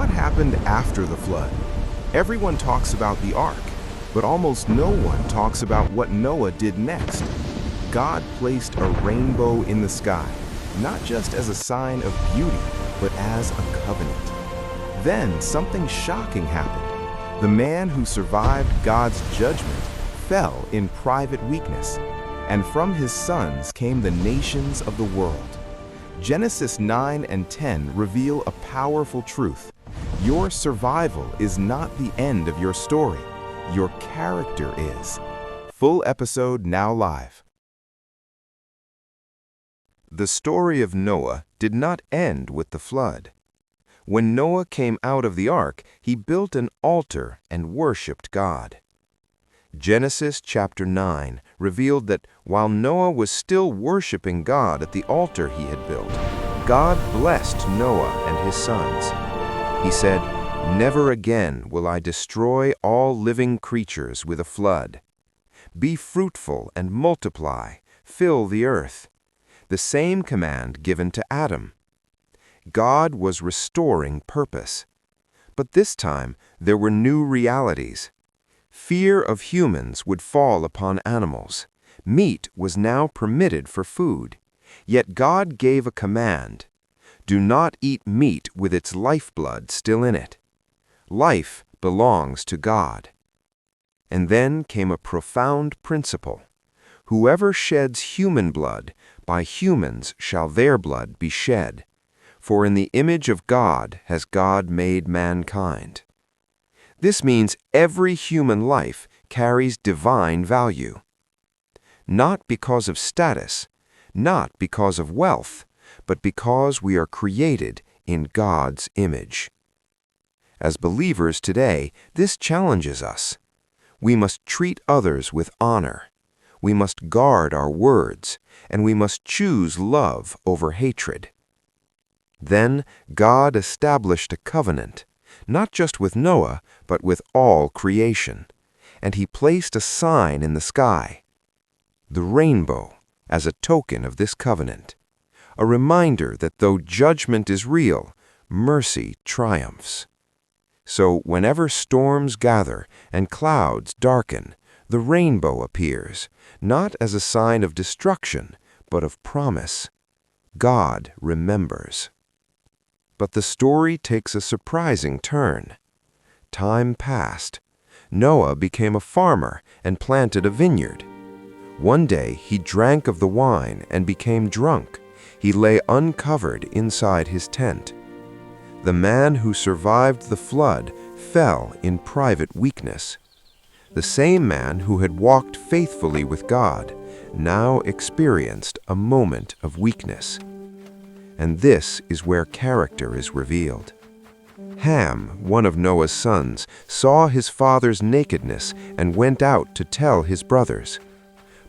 what happened after the flood? Everyone talks about the ark, but almost no one talks about what Noah did next. God placed a rainbow in the sky, not just as a sign of beauty, but as a covenant. Then something shocking happened. The man who survived God's judgment fell in private weakness, and from his sons came the nations of the world. Genesis 9 and 10 reveal a powerful truth. Your survival is not the end of your story. Your character is. Full episode now live. The story of Noah did not end with the flood. When Noah came out of the ark, he built an altar and worshipped God. Genesis chapter 9 revealed that while Noah was still worshiping God at the altar he had built, God blessed Noah and his sons. He said, "Never again will I destroy all living creatures with a flood. Be fruitful and multiply, fill the earth." The same command given to Adam. God was restoring purpose. But this time, there were new realities. Fear of humans would fall upon animals. Meat was now permitted for food. Yet God gave a command: do not eat meat with its lifeblood still in it. Life belongs to God. And then came a profound principle. Whoever sheds human blood, by humans shall their blood be shed. For in the image of God has God made mankind. This means every human life carries divine value. Not because of status, not because of wealth, but because we are created in God's image. As believers today, this challenges us. We must treat others with honor. We must guard our words, and we must choose love over hatred. Then God established a covenant, not just with Noah, but with all creation, and he placed a sign in the sky, the rainbow, as a token of this covenant, a reminder that though judgment is real, mercy triumphs. So whenever storms gather and clouds darken, the rainbow appears, not as a sign of destruction, but of promise. God remembers. But the story takes a surprising turn. Time passed. Noah became a farmer and planted a vineyard. One day he drank of the wine and became drunk. He lay uncovered inside his tent. The man who survived the flood fell in private weakness. The same man who had walked faithfully with God now experienced a moment of weakness. And this is where character is revealed. Ham, one of Noah's sons, saw his father's nakedness and went out to tell his brothers.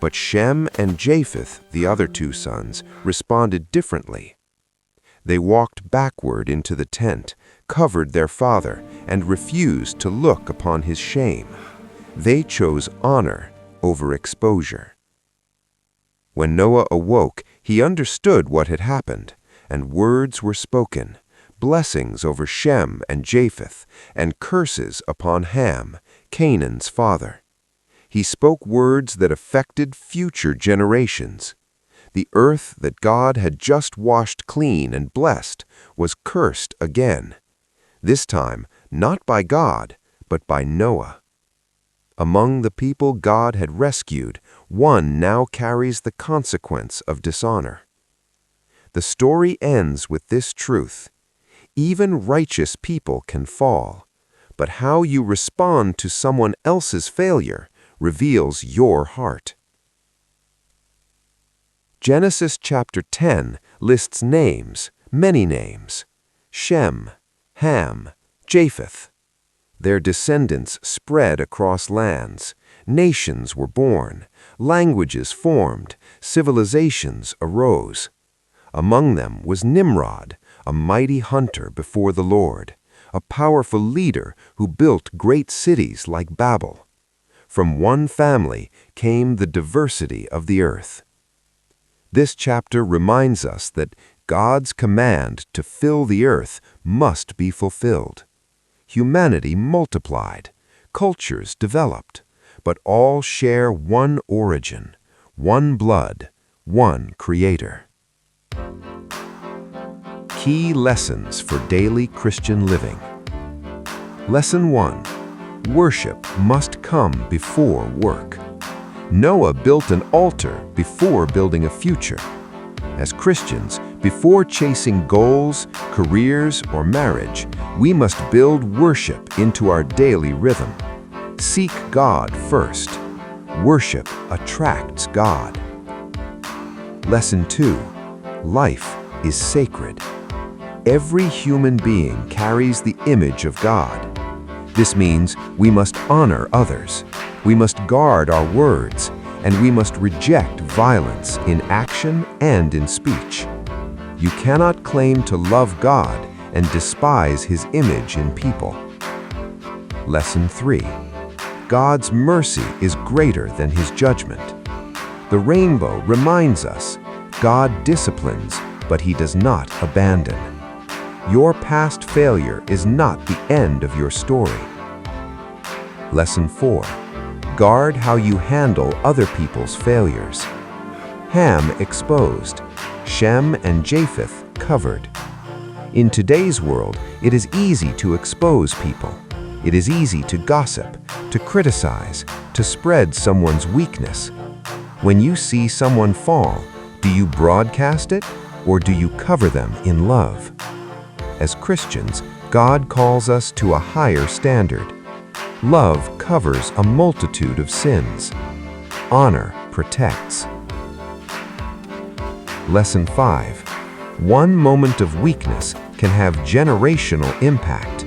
But Shem and Japheth, the other two sons, responded differently. They walked backward into the tent, covered their father, and refused to look upon his shame. They chose honor over exposure. When Noah awoke, he understood what had happened, and words were spoken, blessings over Shem and Japheth, and curses upon Ham, Canaan's father. He spoke words that affected future generations. The earth that God had just washed clean and blessed was cursed again, this time not by God, but by Noah. Among the people God had rescued, one now carries the consequence of dishonor. The story ends with this truth: even righteous people can fall, but how you respond to someone else's failure reveals your heart. Genesis chapter 10 lists names, many names: Shem, Ham, Japheth. Their descendants spread across lands. Nations were born, languages formed, civilizations arose. Among them was Nimrod, a mighty hunter before the Lord, a powerful leader who built great cities like Babel. From one family came the diversity of the earth. This chapter reminds us that God's command to fill the earth must be fulfilled. Humanity multiplied, cultures developed, but all share one origin, one blood, one Creator. Key lessons for daily Christian living. Lesson 1. Worship must come before work. Noah built an altar before building a future. As Christians, before chasing goals, careers, or marriage, we must build worship into our daily rhythm. Seek God first. Worship attracts God. Lesson 2. Life is sacred. Every human being carries the image of God. This means we must honor others, we must guard our words, and we must reject violence in action and in speech. You cannot claim to love God and despise His image in people. Lesson 3. God's mercy is greater than His judgment. The rainbow reminds us, God disciplines, but He does not abandon. Your past failure is not the end of your story. Lesson 4. Guard how you handle other people's failures. Ham exposed, Shem and Japheth covered. In today's world, it is easy to expose people. It is easy to gossip, to criticize, to spread someone's weakness. When you see someone fall, do you broadcast it or do you cover them in love? As Christians, God calls us to a higher standard. Love covers a multitude of sins. Honor protects. Lesson 5. One moment of weakness can have generational impact.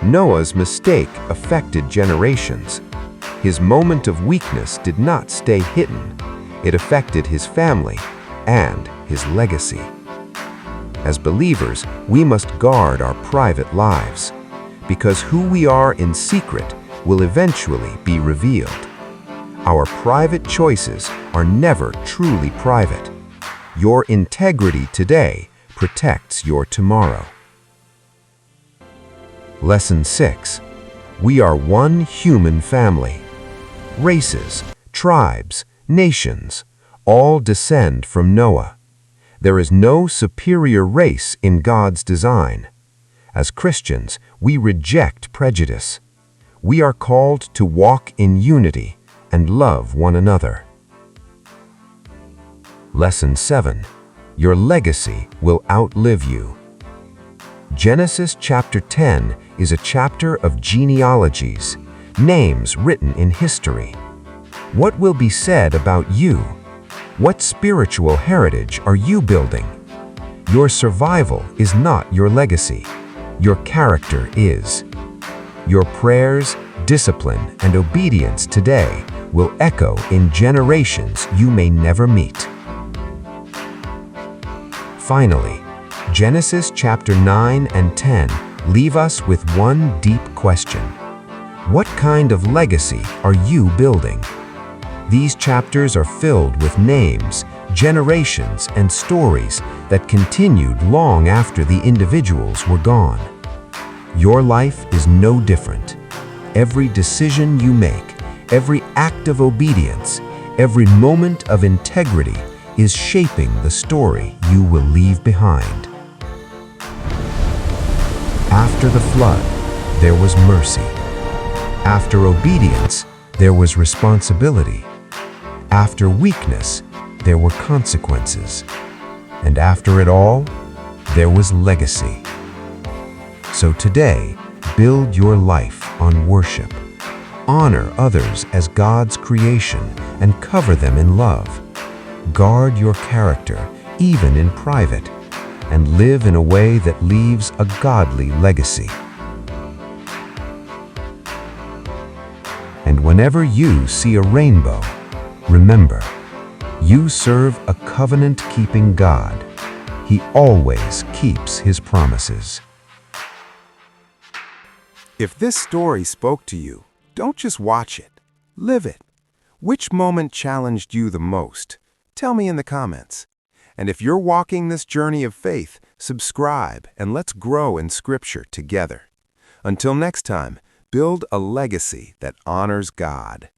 Noah's mistake affected generations. His moment of weakness did not stay hidden. It affected his family and his legacy. As believers, we must guard our private lives, because who we are in secret will eventually be revealed. Our private choices are never truly private. Your integrity today protects your tomorrow. Lesson 6. We are one human family. Races, tribes, nations, all descend from Noah. There is no superior race in God's design. As Christians, we reject prejudice. We are called to walk in unity and love one another. Lesson 7. Your legacy will outlive you. Genesis chapter 10 is a chapter of genealogies, names written in history. What will be said about you? What spiritual heritage are you building? Your survival is not your legacy. Your character is. Your prayers, discipline, and obedience today will echo in generations you may never meet. Finally, Genesis chapter 9 and 10 leave us with one deep question. What kind of legacy are you building? These chapters are filled with names, generations, and stories that continued long after the individuals were gone. Your life is no different. Every decision you make, every act of obedience, every moment of integrity is shaping the story you will leave behind. After the flood, there was mercy. After obedience, there was responsibility. After weakness, there were consequences. And after it all, there was legacy. So today, build your life on worship. Honor others as God's creation and cover them in love. Guard your character, even in private, and live in a way that leaves a godly legacy. And whenever you see a rainbow, remember, you serve a covenant-keeping God. He always keeps His promises. If this story spoke to you, don't just watch it, live it. Which moment challenged you the most? Tell me in the comments. And if you're walking this journey of faith, subscribe and let's grow in Scripture together. Until next time, build a legacy that honors God.